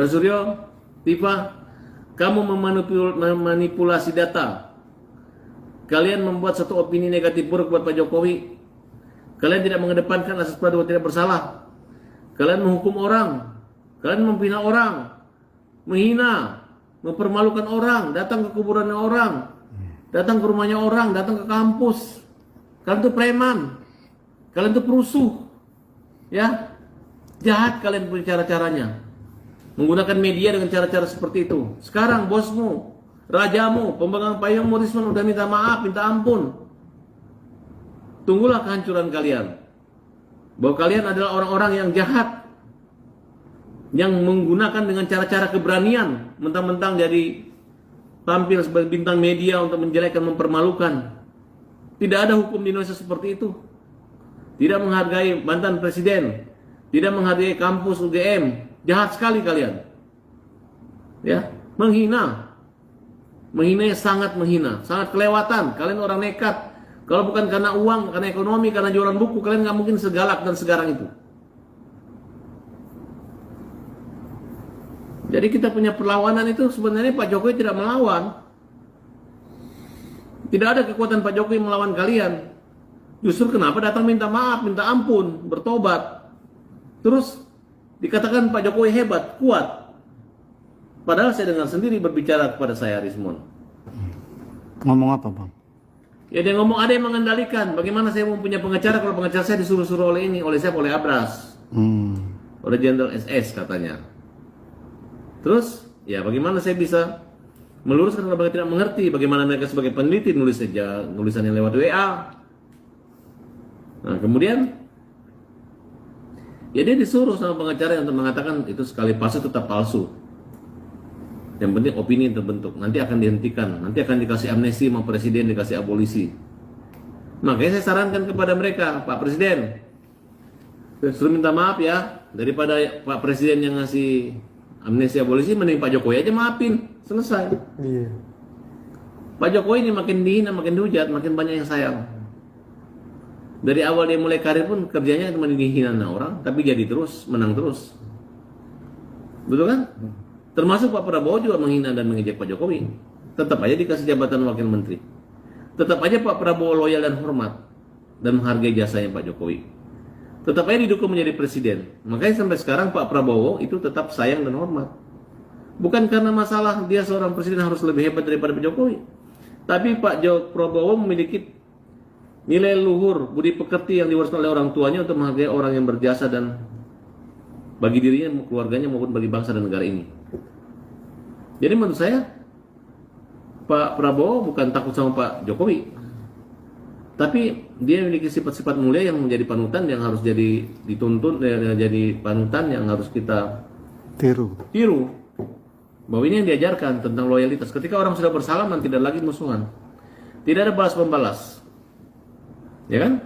Saudara Suryo, Tifa, kamu memanipulasi data. Kalian membuat satu opini negatif buruk buat Pak Jokowi. Kalian tidak mengedepankan asas praduga tidak bersalah. Kalian menghukum orang. Kalian menghina orang. Menghina. Mempermalukan orang. Datang ke kuburannya orang. Datang ke rumahnya orang. Datang ke kampus. Kalian tuh preman. Kalian tuh perusuh. Ya. Jahat kalian punya cara-caranya. Menggunakan media dengan cara-cara seperti itu. Sekarang bosmu, rajamu, pemegang payungmu Risman udah minta maaf, minta ampun. Tunggulah kehancuran kalian. Bahwa kalian adalah orang-orang yang jahat. Yang menggunakan dengan cara-cara keberanian. Mentang-mentang jadi tampil sebagai bintang media untuk menjelekkan, mempermalukan. Tidak ada hukum di Indonesia seperti itu. Tidak menghargai mantan presiden. Tidak menghargai kampus UGM. Jahat sekali kalian. Ya, menghina. Menghina sangat menghina, sangat kelewatan. Kalian orang nekat. Kalau bukan karena uang, karena ekonomi, karena jualan buku, kalian nggak mungkin segalak dan segarang itu. Jadi kita punya perlawanan itu sebenarnya Pak Jokowi tidak melawan. Tidak ada kekuatan Pak Jokowi melawan kalian. Justru kenapa datang minta maaf, minta ampun, bertobat. Terus dikatakan Pak Jokowi hebat, kuat. Padahal saya dengar sendiri berbicara kepada saya, Rismon. Ngomong apa, Bang? Ya dia ngomong ada yang mengendalikan. Bagaimana saya mau punya pengacara kalau pengacara saya disuruh-suruh oleh ini, oleh siapa? Oleh Abras. Oleh Jenderal SS katanya. Terus, ya bagaimana saya bisa meluruskan kalau mereka tidak mengerti? Bagaimana mereka sebagai peneliti nulis saja nulisannya lewat WA. Nah kemudian, ya dia disuruh sama pengacara untuk mengatakan itu sekali palsu tetap palsu. Yang penting opini yang terbentuk, nanti akan dihentikan, nanti akan dikasih amnesti sama presiden, dikasih abolisi. Makanya saya sarankan kepada mereka, Pak Presiden, suruh minta maaf ya, daripada Pak Presiden yang ngasih amnesti abolisi, mending Pak Jokowi aja maafin, selesai. Iya. Pak Jokowi ini makin dihina, makin dihujat, makin banyak yang sayang. Dari awal dia mulai karir pun kerjanya cuma dihina orang, tapi jadi terus, menang terus. Betul kan? Termasuk Pak Prabowo juga menghina dan mengejek Pak Jokowi. Tetap aja dikasih jabatan wakil menteri. Tetap aja Pak Prabowo loyal dan hormat dan menghargai jasanya Pak Jokowi. Tetap aja didukung menjadi presiden. Makanya sampai sekarang Pak Prabowo itu tetap sayang dan hormat. Bukan karena masalah dia seorang presiden harus lebih hebat daripada Pak Jokowi. Tapi Pak Prabowo memiliki nilai luhur, budi pekerti yang diwariskan oleh orang tuanya untuk menghargai orang yang berjasa dan bagi dirinya, keluarganya maupun bagi bangsa dan negara ini. Jadi menurut saya Pak Prabowo bukan takut sama Pak Jokowi, tapi dia memiliki sifat-sifat mulia yang menjadi panutan, yang harus jadi dituntun, jadi panutan yang harus kita tiru. Bahwa ini yang diajarkan tentang loyalitas. Ketika orang sudah bersalaman, tidak lagi musuhan, tidak ada balas membalas, ya kan?